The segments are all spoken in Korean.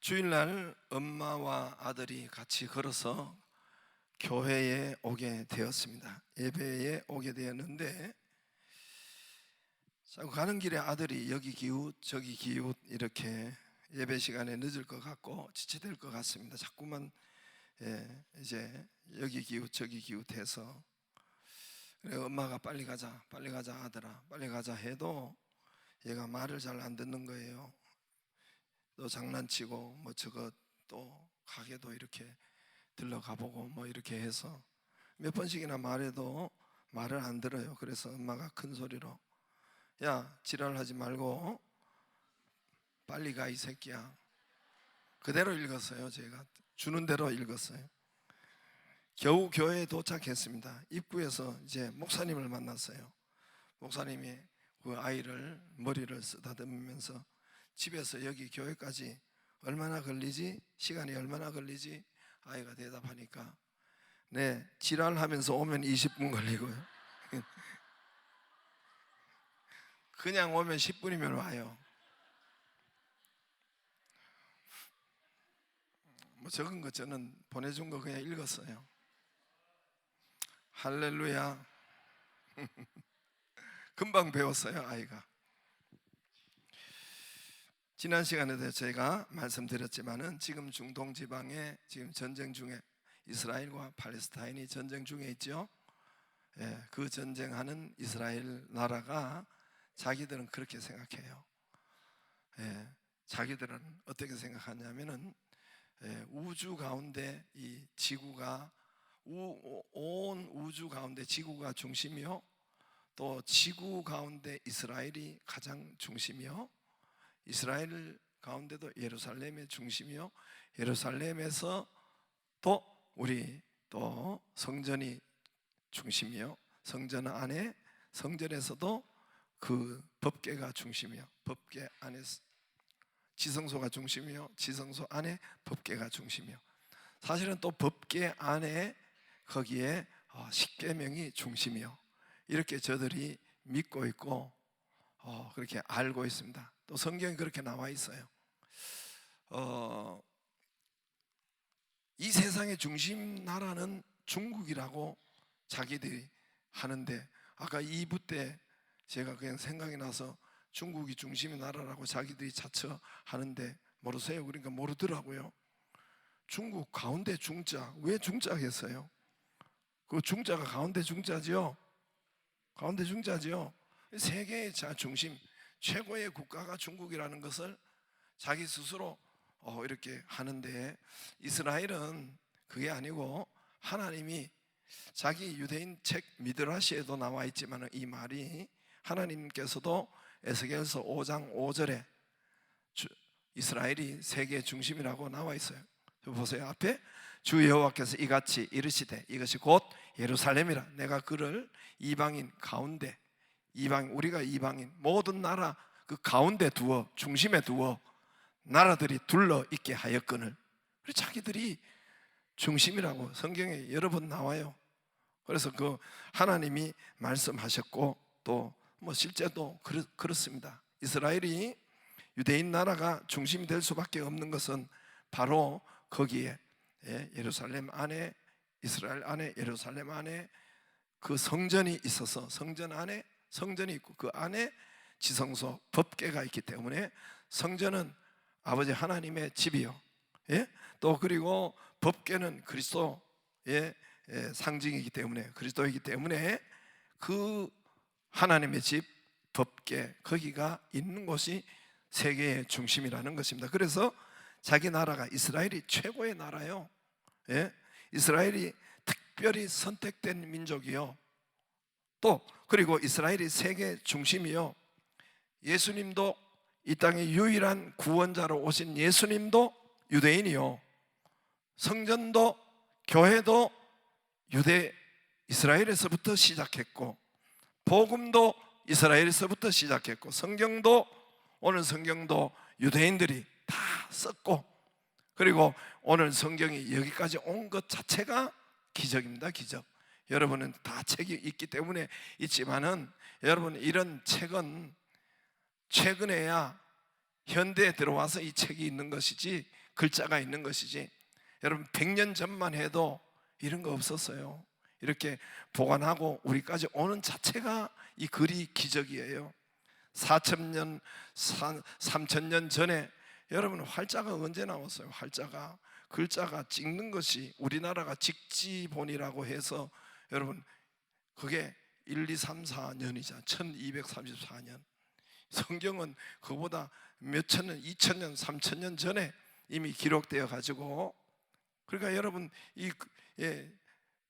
주일날 엄마와 아들이 같이 걸어서 교회에 오게 되었습니다. 예배에 오게 되었는데, 자꾸 가는 길에 아들이 여기 기웃 저기 기웃 이렇게 예배 시간에 늦을 것 같고 지체될 것 같습니다. 자꾸만 이제 여기 기웃 저기 기웃해서, 그래 엄마가 빨리 가자 빨리 가자 아들아 빨리 가자 해도 얘가 말을 잘 안 듣는 거예요. 또 장난치고 뭐 저거 또 가게도 이렇게 들러가보고 뭐 이렇게 해서 몇 번씩이나 말해도 말을 안 들어요. 그래서 엄마가 큰 소리로, 야 지랄하지 말고 빨리 가 이 새끼야. 그대로 읽었어요. 제가 주는 대로 읽었어요. 겨우 교회에 도착했습니다. 입구에서 이제 목사님을 만났어요. 목사님이 그 아이를 머리를 쓰다듬으면서 집에서 여기 교회까지 얼마나 걸리지? 시간이 얼마나 걸리지? 아이가 대답하니까, 네, 지랄하면서 오면 20분 걸리고요. 그냥 오면 10분이면 와요. 뭐 적은 거 저는 보내준 거 그냥 읽었어요. 할렐루야. 금방 배웠어요, 아이가. 지난 시간에도 저희가 말씀드렸지만은 지금 중동 지방에 지금 전쟁 중에 이스라엘과 팔레스타인이 전쟁 중에 있죠. 그 전쟁하는 이스라엘 나라가 자기들은 그렇게 생각해요. 자기들은 어떻게 생각하냐면은 우주 가운데 이 지구가 온 우주 가운데 지구가 중심이요, 또 지구 가운데 이스라엘이 가장 중심이요, 이스라엘 가운데도 예루살렘의 중심이요, 예루살렘에서 또 우리 또 성전이 중심이요, 성전 안에 성전에서도 그 법궤가 중심이요, 법궤 안에서 지성소가 중심이요, 지성소 안에 법궤가 중심이요. 사실은 또 법궤 안에 거기에 십계명이 중심이요. 이렇게 저들이 믿고 있고 그렇게 알고 있습니다. 또 성경에 그렇게 나와 있어요. 이 세상의 중심 나라는 중국이라고 자기들이 하는데, 아까 2부 때 제가 그냥 생각이 나서 중국이 중심의 나라라고 자기들이 자처하는데 모르세요? 그러니까 모르더라고요. 중국 가운데 중자, 왜 중자 했어요? 그 중자가 가운데 중자죠. 가운데 중자죠. 세계의 중심, 최고의 국가가 중국이라는 것을 자기 스스로 이렇게 하는데, 이스라엘은 그게 아니고 하나님이 자기 유대인 책 미드라시에도 나와 있지만 이 말이 하나님께서도 에스겔서 5장 5절에 이스라엘이 세계의 중심이라고 나와 있어요. 보세요. 앞에 주 여호와께서 이같이 이르시되 이것이 곧 예루살렘이라. 내가 그를 이방인 가운데, 우리가 이방인 모든 나라 그 가운데 두어, 중심에 두어 나라들이 둘러 있게 하였거늘. 자기들이 중심이라고 성경에 여러 번 나와요. 그래서 그 하나님이 말씀하셨고, 또 뭐 실제도 그렇습니다. 이스라엘이 유대인 나라가 중심이 될 수밖에 없는 것은 바로 거기에 예루살렘 안에, 이스라엘 안에 예루살렘 안에 그 성전이 있어서, 성전 안에 성전이 있고 그 안에 지성소 법궤가 있기 때문에, 성전은 아버지 하나님의 집이요, 또 그리고 법궤는 그리스도의 상징이기 때문에, 그리스도이기 때문에 그 하나님의 집 법궤, 거기가 있는 곳이 세계의 중심이라는 것입니다. 그래서 자기 나라가, 이스라엘이 최고의 나라요. 이스라엘이 특별히 선택된 민족이요. 또 그리고 이스라엘이 세계 중심이요. 예수님도 이 땅의 유일한 구원자로 오신 예수님도 유대인이요. 성전도 교회도 이스라엘에서부터 시작했고, 복음도 이스라엘에서부터 시작했고, 성경도, 오늘 성경도 유대인들이 다 썼고, 그리고 오늘 성경이 여기까지 온 것 자체가 기적입니다. 기적. 여러분은 다 책이 있기 때문에 있지만은, 여러분 이런 책은 최근에야 현대에 들어와서 이 책이 있는 것이지, 글자가 있는 것이지, 여러분 100년 전만 해도 이런 거 없었어요. 이렇게 보관하고 우리까지 오는 자체가 이 글이 기적이에요. 4,000년, 3,000년 전에 여러분 활자가 언제 나왔어요? 활자가, 글자가 찍는 것이 우리나라가 직지본이라고 해서 여러분 그게 1, 2, 3, 4년이잖아. 1234년. 성경은 그보다 몇천 년, 2,000년, 3,000년 전에 이미 기록되어 가지고, 그러니까 여러분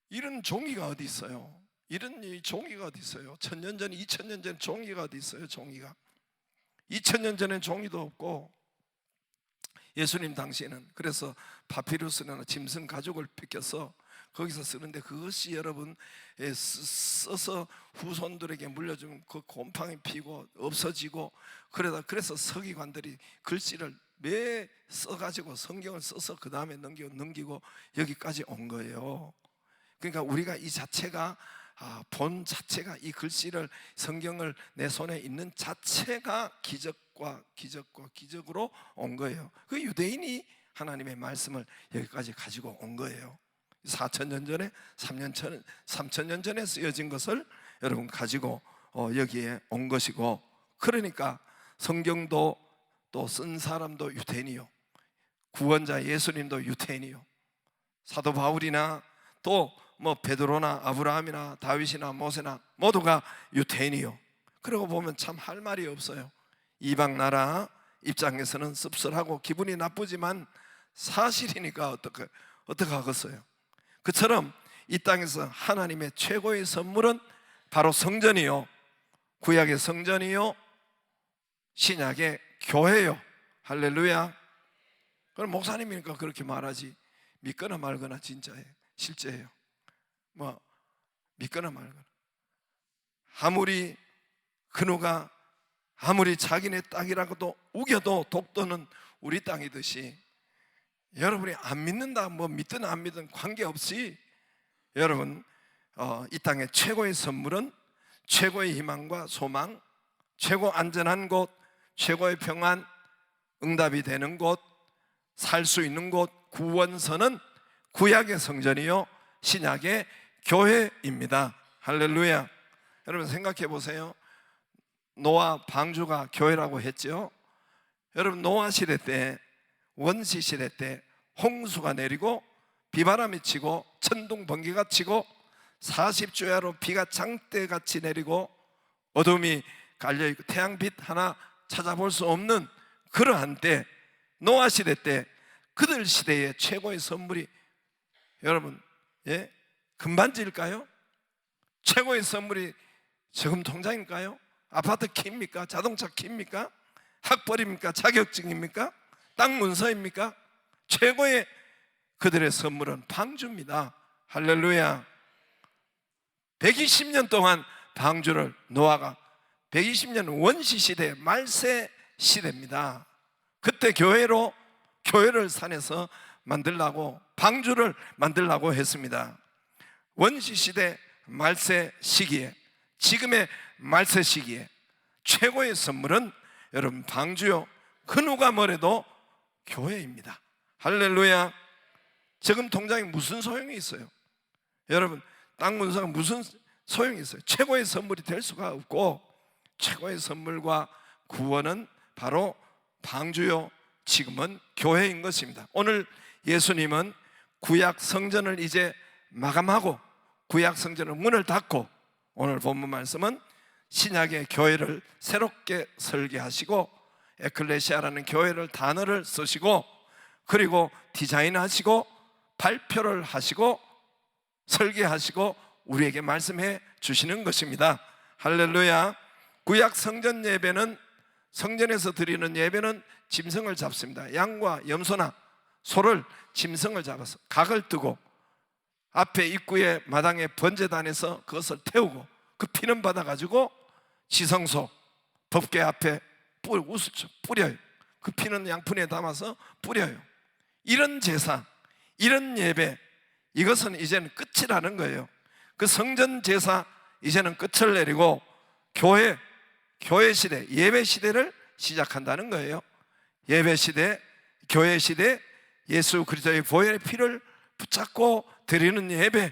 이런 종이가 어디 있어요? 이런 이 종이가 어디 있어요? 1,000년 전, 2,000년 전 종이가 어디 있어요? 종이가 2,000년 전엔 종이도 없고, 예수님 당시에는 그래서 파피루스나 짐승 가죽을 뺏겨서 거기서 쓰는데, 그것이 여러분 써서 후손들에게 물려주면 그 곰팡이 피고 없어지고, 그래서 서기관들이 글씨를 매 써가지고 성경을 써서 그 다음에 넘기고 여기까지 온 거예요. 그러니까 우리가 이 자체가 본 자체가, 이 글씨를, 성경을 내 손에 있는 자체가 기적으로 온 거예요. 그 유대인이 하나님의 말씀을 여기까지 가지고 온 거예요. 4,000년 전에, 3,000년 전에 쓰여진 것을 여러분 가지고 여기에 온 것이고, 그러니까 성경도 또 쓴 사람도 유대인이요, 구원자 예수님도 유대인이요, 사도 바울이나 또 뭐 베드로나 아브라함이나 다윗이나 모세나 모두가 유대인이요. 그러고 보면 참 할 말이 없어요. 이방 나라 입장에서는 씁쓸하고 기분이 나쁘지만 사실이니까 어떻게 하겠어요? 그처럼 이 땅에서 하나님의 최고의 선물은 바로 성전이요, 구약의 성전이요, 신약의 교회요. 할렐루야. 그럼 목사님이니까 그렇게 말하지, 믿거나 말거나 진짜예요, 실제예요. 뭐 믿거나 말거나, 아무리 근우가 아무리 자기네 땅이라고도 우겨도 독도는 우리 땅이듯이, 여러분이 안 믿는다, 뭐 믿든 안 믿든 관계없이 여러분 이 땅의 최고의 선물은, 최고의 희망과 소망, 최고 안전한 곳, 최고의 평안, 응답이 되는 곳, 살 수 있는 곳, 구원선은 구약의 성전이요, 신약의 교회입니다. 할렐루야. 여러분 생각해 보세요. 노아 방주가 교회라고 했죠. 여러분 노아 시대 때, 원시 시대 때 홍수가 내리고 비바람이 치고 천둥 번개가 치고 40주야로 비가 장대같이 내리고 어둠이 갈려있고 태양빛 하나 찾아볼 수 없는 그러한 때, 노아 시대 때 그들 시대의 최고의 선물이 여러분 금반지일까요? 최고의 선물이 저금 통장일까요? 아파트 키입니까? 자동차 키입니까? 학벌입니까? 자격증입니까? 땅 문서입니까? 최고의 그들의 선물은 방주입니다. 할렐루야. 120년 동안 방주를, 노아가 120년 원시시대 말세 시대입니다. 그때 교회를 산에서 만들라고, 방주를 만들라고 했습니다. 원시시대 말세 시기에, 지금의 말세 시기에 최고의 선물은 여러분 방주요, 그 누가 뭐래도 교회입니다. 할렐루야. 저금 통장이 무슨 소용이 있어요? 여러분 땅 문서가 무슨 소용이 있어요? 최고의 선물이 될 수가 없고, 최고의 선물과 구원은 바로 방주요, 지금은 교회인 것입니다. 오늘 예수님은 구약 성전을 이제 마감하고 구약 성전의 문을 닫고, 오늘 본문 말씀은 신약의 교회를 새롭게 설계하시고, 에클레시아라는 교회를 단어를 쓰시고, 그리고 디자인하시고 발표를 하시고 설계하시고 우리에게 말씀해 주시는 것입니다. 할렐루야. 구약 성전 예배는, 성전에서 드리는 예배는 짐승을 잡습니다. 양과 염소나 소를, 짐승을 잡아서 각을 뜨고 앞에 입구에 마당에 번제단에서 그것을 태우고, 그 피는 받아가지고 지성소 법궤 앞에 뿌려요. 그 피는 양푼에 담아서 뿌려요. 이런 제사, 이런 예배, 이것은 이제는 끝이라는 거예요. 그 성전 제사 이제는 끝을 내리고 교회 시대, 예배 시대를 시작한다는 거예요. 예배 시대, 교회 시대, 예수 그리스도의 보혈의 피를 붙잡고 드리는 예배,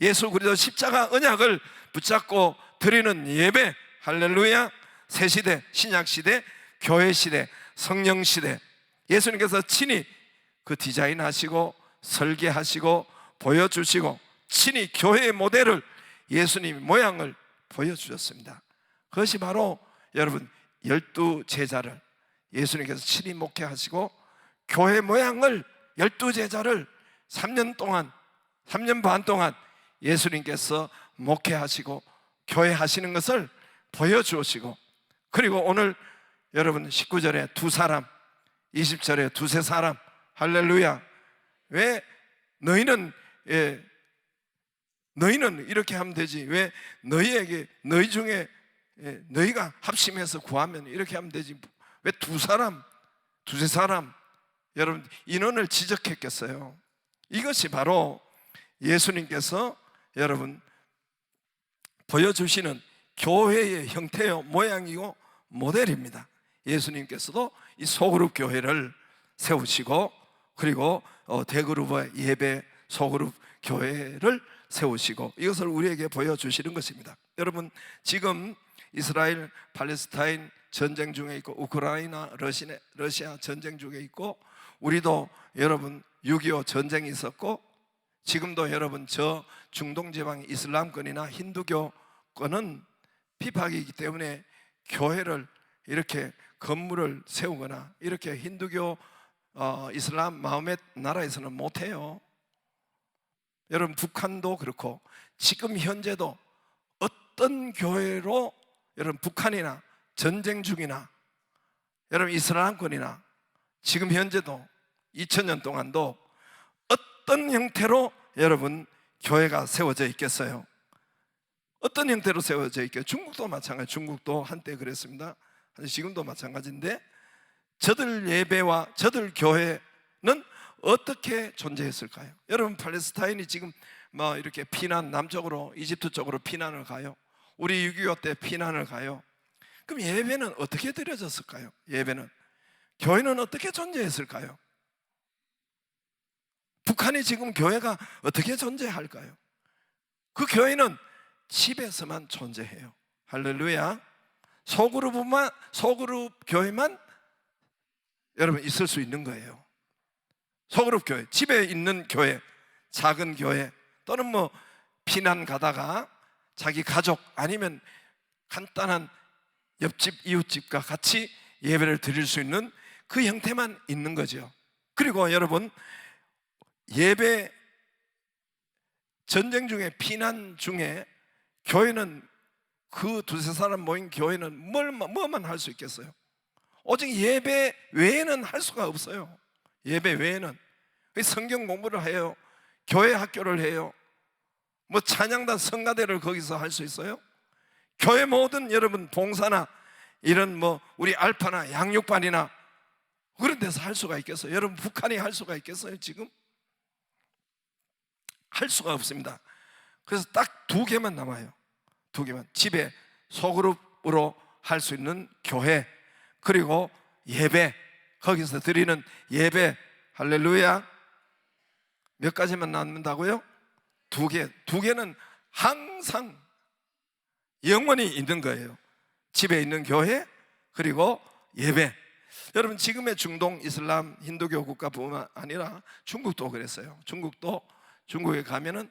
예수 그리스도 십자가 언약을 붙잡고 드리는 예배. 할렐루야. 새시대, 신약시대, 교회시대, 성령시대, 예수님께서 친히 그 디자인하시고 설계하시고 보여주시고 친히 교회의 모델을, 예수님의 모양을 보여주셨습니다. 그것이 바로 여러분 12제자를 예수님께서 친히 목회하시고 교회 모양을, 12제자를 3년 동안, 3년 반 동안 예수님께서 목회하시고 교회 하시는 것을 보여주시고, 그리고 오늘 여러분 19절에 두 사람, 20절에 두세 사람. 할렐루야. 왜 너희는 이렇게 하면 되지, 왜 너희에게, 너희 중에 너희가 합심해서 구하면 이렇게 하면 되지, 왜 두 사람, 두세 사람? 여러분 인원을 지적했겠어요? 이것이 바로 예수님께서 여러분 보여주시는 교회의 형태요 모양이고 모델입니다. 예수님께서도 이 소그룹 교회를 세우시고, 그리고 대그룹의 예배 소그룹 교회를 세우시고, 이것을 우리에게 보여주시는 것입니다. 여러분 지금 이스라엘 팔레스타인 전쟁 중에 있고, 우크라이나 러시아 전쟁 중에 있고, 우리도 여러분 6.25 전쟁이 있었고, 지금도 여러분 저 중동 지방 이슬람권이나 힌두교권은 핍박이기 때문에 교회를 이렇게 건물을 세우거나 이렇게 힌두교 이슬람 마음의 나라에서는 못해요. 여러분 북한도 그렇고, 지금 현재도 어떤 교회로 여러분 북한이나 전쟁 중이나 여러분 이슬람권이나 지금 현재도 2000년 동안도 어떤 형태로 여러분 교회가 세워져 있겠어요? 어떤 형태로 세워져 있겠어요? 중국도 마찬가지, 중국도 한때 그랬습니다. 지금도 마찬가지인데, 저들 예배와 저들 교회는 어떻게 존재했을까요? 여러분 팔레스타인이 지금 뭐 이렇게 피난, 남쪽으로 이집트 쪽으로 피난을 가요. 우리 6.25 때 피난을 가요. 그럼 예배는 어떻게 드려졌을까요? 예배는, 교회는 어떻게 존재했을까요? 북한이 지금 교회가 어떻게 존재할까요? 그 교회는 집에서만 존재해요. 할렐루야. 소그룹 교회만 여러분 있을 수 있는 거예요. 소그룹 교회, 집에 있는 교회, 작은 교회, 또는 뭐 피난 가다가 자기 가족 아니면 간단한 옆집 이웃집과 같이 예배를 드릴 수 있는 그 형태만 있는 거죠. 그리고 여러분 예배, 전쟁 중에 피난 중에 교회는, 그 두세 사람 모인 교회는 뭐만 할 수 있겠어요? 오직 예배 외에는 할 수가 없어요. 예배 외에는 성경 공부를 해요, 교회 학교를 해요, 뭐 찬양단 성가대를 거기서 할 수 있어요? 교회 모든 여러분 봉사나 이런 뭐 우리 알파나 양육반이나 그런 데서 할 수가 있겠어요? 여러분 북한이 할 수가 있겠어요? 지금 할 수가 없습니다. 그래서 딱 두 개만 남아요. 두 개만. 집에 소그룹으로 할 수 있는 교회, 그리고 예배, 거기서 드리는 예배. 할렐루야. 몇 가지만 남는다고요? 두 개. 두 개는 항상 영원히 있는 거예요. 집에 있는 교회, 그리고 예배. 여러분 지금의 중동 이슬람 힌두교 국가뿐만 아니라 중국도 그랬어요. 중국에 가면은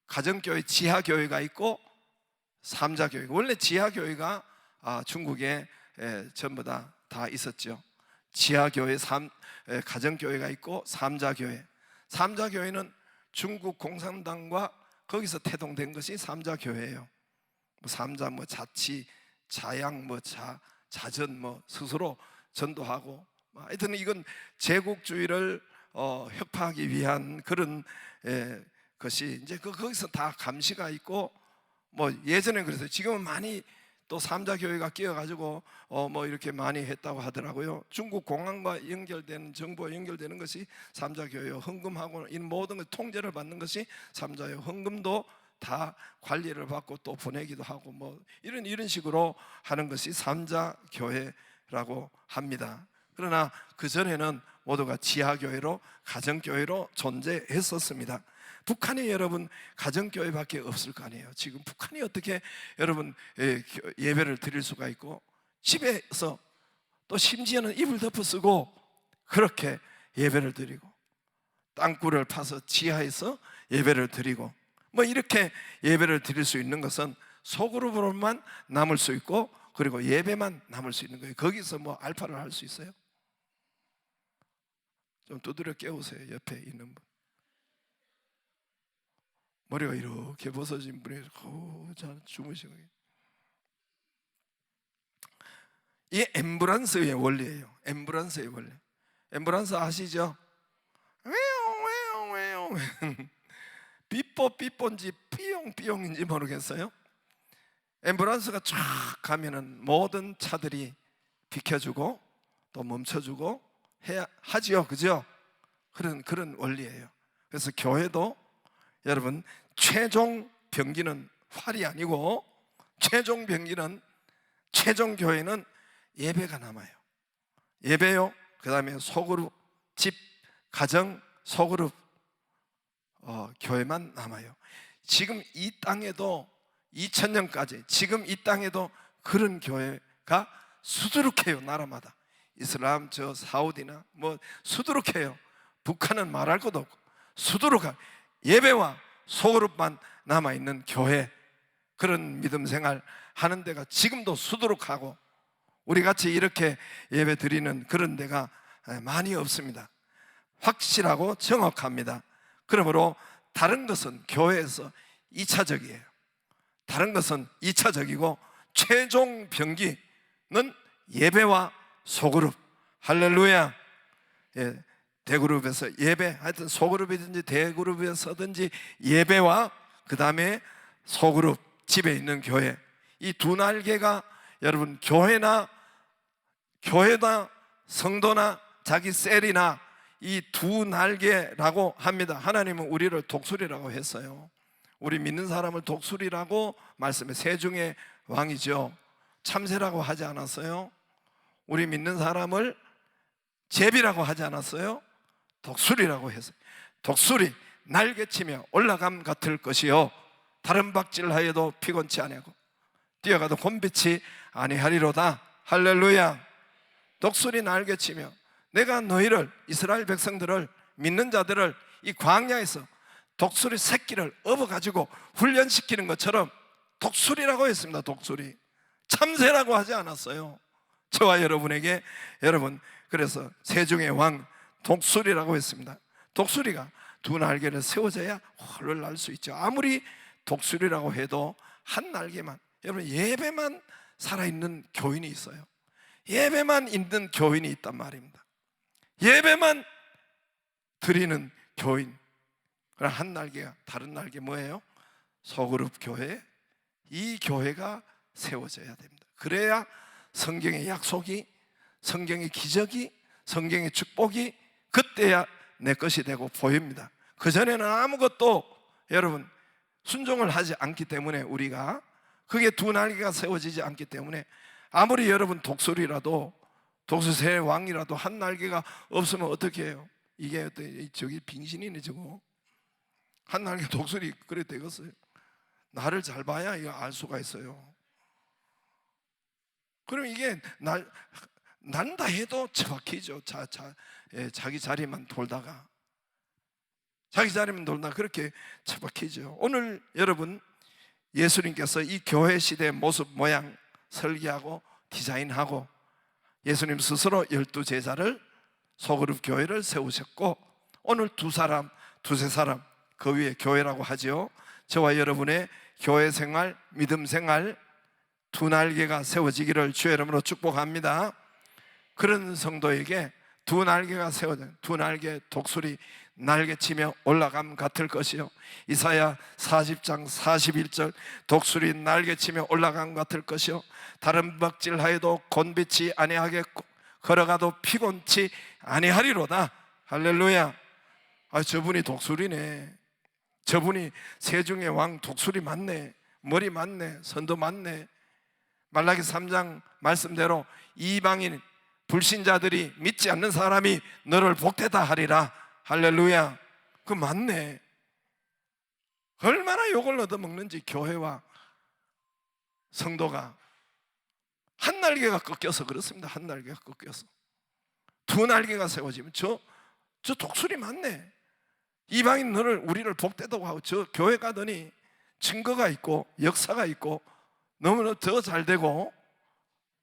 가정교회, 지하교회가 있고 삼자교회. 원래 지하교회가 중국에 전부 다 있었죠. 지하교회, 가정교회가 있고 삼자교회. 삼자교회는 중국 공산당과 거기서 태동된 것이 삼자교회예요. 삼자 뭐 자치, 자양, 뭐 자전, 뭐 스스로 전도하고, 하여튼 이건 제국주의를 혁파하기 위한 그런 것이 이제 거기서 다 감시가 있고, 뭐 예전에 그래서 지금은 많이 또 삼자교회가 끼어가지고 뭐 이렇게 많이 했다고 하더라고요. 중국 공안과 연결되는, 정부와 연결되는 것이 삼자교회요. 헌금하고 이 모든 것 통제를 받는 것이 삼자요. 헌금도 다 관리를 받고 또 보내기도 하고 뭐 이런 식으로 하는 것이 삼자교회라고 합니다. 그러나 그전에는 모두가 지하교회로, 가정교회로 존재했었습니다. 북한이 여러분 가정교회밖에 없을 거 아니에요. 지금 북한이 어떻게 여러분 예배를 드릴 수가 있고, 집에서 또 심지어는 이불 덮어 쓰고 그렇게 예배를 드리고, 땅굴을 파서 지하에서 예배를 드리고, 뭐 이렇게 예배를 드릴 수 있는 것은 소그룹으로만 남을 수 있고, 그리고 예배만 남을 수 있는 거예요. 거기서 뭐 알파를 할 수 있어요? 좀 두드려 깨우세요. 옆에 있는 분. 머리가 이렇게 벗어진 분이 잘 주무시고, 이 엠브란스의 원리예요. 엠브란스의 원리. 엠브란스 아시죠? 왜요? 삐뽀삐뽀인지 삐용삐용인지 모르겠어요. 엠브란스가 쫙 가면은 모든 차들이 비켜주고 또 멈춰주고 해야 하지요, 그죠? 그런 원리예요. 그래서 교회도 여러분 최종 병기는 활이 아니고, 최종 병기는, 최종 교회는 예배가 남아요. 예배요. 그 다음에 소그룹, 집, 가정, 소그룹, 교회만 남아요. 지금 이 땅에도 2000년까지 지금 이 땅에도 그런 교회가 수두룩해요. 나라마다. 이슬람, 저 사우디나 뭐 수두룩해요. 북한은 말할 것도 없고 수두룩한 예배와 소그룹만 남아있는 교회, 그런 믿음 생활 하는 데가 지금도 수두룩하고, 우리같이 이렇게 예배 드리는 그런 데가 많이 없습니다. 확실하고 정확합니다. 그러므로 다른 것은 교회에서 2차적이에요. 다른 것은 2차적이고, 최종 병기는 예배와 소그룹. 할렐루야. 예, 대그룹에서 예배, 하여튼 소그룹이든지 대그룹에서든지 예배와 그 다음에 소그룹, 집에 있는 교회, 이 두 날개가 여러분 교회나 성도나 자기 셀이나 이 두 날개라고 합니다. 하나님은 우리를 독수리라고 했어요. 우리 믿는 사람을 독수리라고 말씀해. 세중의 왕이죠. 참새라고 하지 않았어요? 우리 믿는 사람을 제비라고 하지 않았어요? 독수리라고 했어요. 독수리, 날개치며 올라감 같을 것이요 다른 박질하여도 피곤치 아니하고 뛰어가도 곤비치 아니하리로다. 할렐루야. 독수리 날개치며, 내가 너희를, 이스라엘 백성들을, 믿는 자들을 이 광야에서 독수리 새끼를 업어가지고 훈련시키는 것처럼 독수리라고 했습니다. 독수리. 참새라고 하지 않았어요. 저와 여러분에게, 여러분 그래서 세중의 왕 독수리라고 했습니다. 독수리가 두 날개를 세워져야 홀을 날 수 있죠. 아무리 독수리라고 해도 한 날개만, 여러분 예배만 살아있는 교인이 있어요. 예배만 있는 교인이 있단 말입니다. 예배만 드리는 교인. 그럼 한 날개가, 다른 날개 뭐예요? 소그룹 교회. 이 교회가 세워져야 됩니다. 그래야 성경의 약속이, 성경의 기적이, 성경의 축복이 그때야 내 것이 되고 보입니다. 그전에는 아무것도 여러분 순종을 하지 않기 때문에, 우리가 그게 두 날개가 세워지지 않기 때문에, 아무리 여러분 독수리라도, 독수리의 왕이라도 한 날개가 없으면 어떻게 해요? 이게 저기 빙신이네 저거. 한 날개 독수리 그래 되겠어요? 나를 잘 봐야 이거 알 수가 있어요. 그럼 이게 난다 해도 처박히죠. 자기 자리만 돌다가, 그렇게 처박히죠. 오늘 여러분 예수님께서 이 교회 시대의 모습 모양 설계하고 디자인하고, 예수님 스스로 12제자를, 소그룹 교회를 세우셨고, 오늘 두세 사람 그 위에 교회라고 하죠. 저와 여러분의 교회 생활, 믿음 생활 두 날개가 세워지기를 주의 이름으로 축복합니다. 그런 성도에게 두 날개가 세워진, 두 날개 독수리 날개치며 올라감 같을 것이요, 이사야 40장 41절 독수리 날개치며 올라감 같을 것이요 다른 박질하여도 곤비치 아니하겠고 걸어가도 피곤치 아니하리로다. 할렐루야. 저분이 독수리네. 저분이 세중의 왕 독수리 맞네. 머리 맞네. 선도 맞네. 말라기 3장 말씀대로 이방인 불신자들이 믿지 않는 사람이 너를 복되다 하리라. 할렐루야. 그 맞네. 얼마나 욕을 얻어먹는지. 교회와 성도가 한 날개가 꺾여서 그렇습니다. 한 날개가 꺾여서 두 날개가 세워지면 저 독수리 맞네. 이방인 우리를 복되다고 하고 저 교회 가더니 증거가 있고 역사가 있고 너무나 더 잘 되고,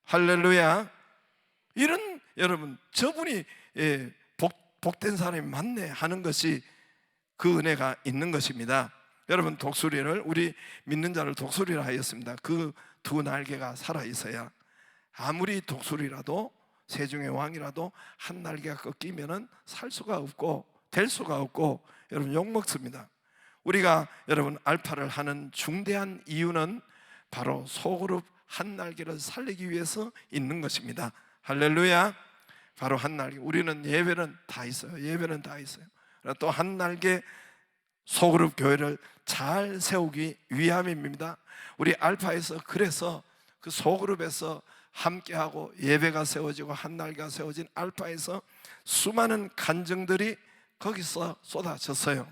할렐루야. 이런, 여러분, 저분이 복된 사람이 맞네 하는 것이 그 은혜가 있는 것입니다. 여러분, 독수리를, 우리 믿는 자를 독수리라 하였습니다. 그 두 날개가 살아있어야, 아무리 독수리라도 세중의 왕이라도 한 날개가 꺾이면은 살 수가 없고 될 수가 없고, 여러분, 욕먹습니다. 우리가 여러분 알파를 하는 중대한 이유는 바로 소그룹 한 날개를 살리기 위해서 있는 것입니다. 할렐루야. 바로 한 날개. 우리는 예배는 다 있어요. 예배는 다 있어요. 또 한 날개 소그룹 교회를 잘 세우기 위함입니다. 우리 알파에서, 그래서 그 소그룹에서 함께하고 예배가 세워지고 한 날개가 세워진 알파에서 수많은 간증들이 거기서 쏟아졌어요.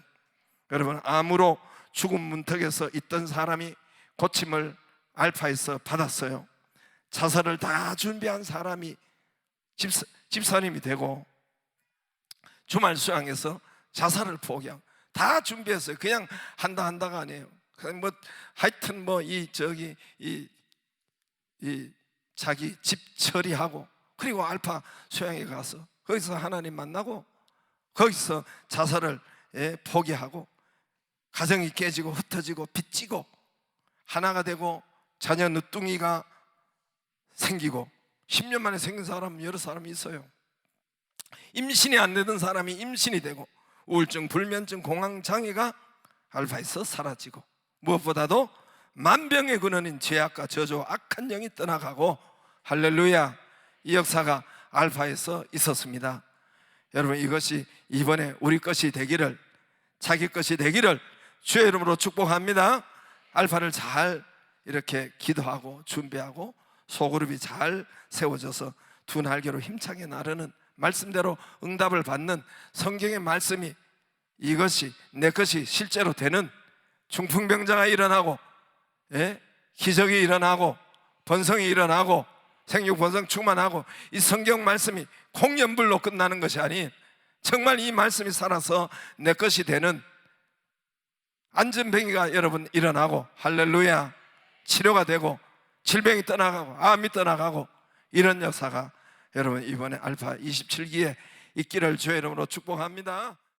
여러분, 암으로 죽음 문턱에서 있던 사람이 고침을 알파에서 받았어요. 자살을 다 준비한 사람이 집사님이 되고, 주말 수양에서 자살을 포기하고 다 준비했어요. 그냥 한다가 아니에요. 그냥 하여튼 자기 집 처리하고, 그리고 알파 수양에 가서 거기서 하나님 만나고, 거기서 자살을 포기하고, 가정이 깨지고 흩어지고 빚지고 하나가 되고 자녀 늦둥이가 생기고, 10년 만에 생긴 사람 여러 사람이 있어요. 임신이 안 되던 사람이 임신이 되고, 우울증, 불면증, 공황장애가 알파에서 사라지고, 무엇보다도 만병의 근원인 죄악과 저주, 악한 영이 떠나가고, 할렐루야. 이 역사가 알파에서 있었습니다. 여러분, 이것이 이번에 우리 것이 되기를, 자기 것이 되기를 주의 이름으로 축복합니다. 알파를 잘 이렇게 기도하고 준비하고 소그룹이 잘 세워져서 두 날개로 힘차게 나르는, 말씀대로 응답을 받는, 성경의 말씀이 이것이 내 것이 실제로 되는, 중풍병자가 일어나고, 기적이 일어나고, 번성이 일어나고, 생육번성 충만하고, 이 성경 말씀이 공연불로 끝나는 것이 아닌 정말 이 말씀이 살아서 내 것이 되는 안전병이가 여러분 일어나고, 할렐루야. 치료가 되고 질병이 떠나가고 암이 떠나가고, 이런 역사가 여러분 이번에 알파 27기에 있기를 주의 이름으로 축복합니다.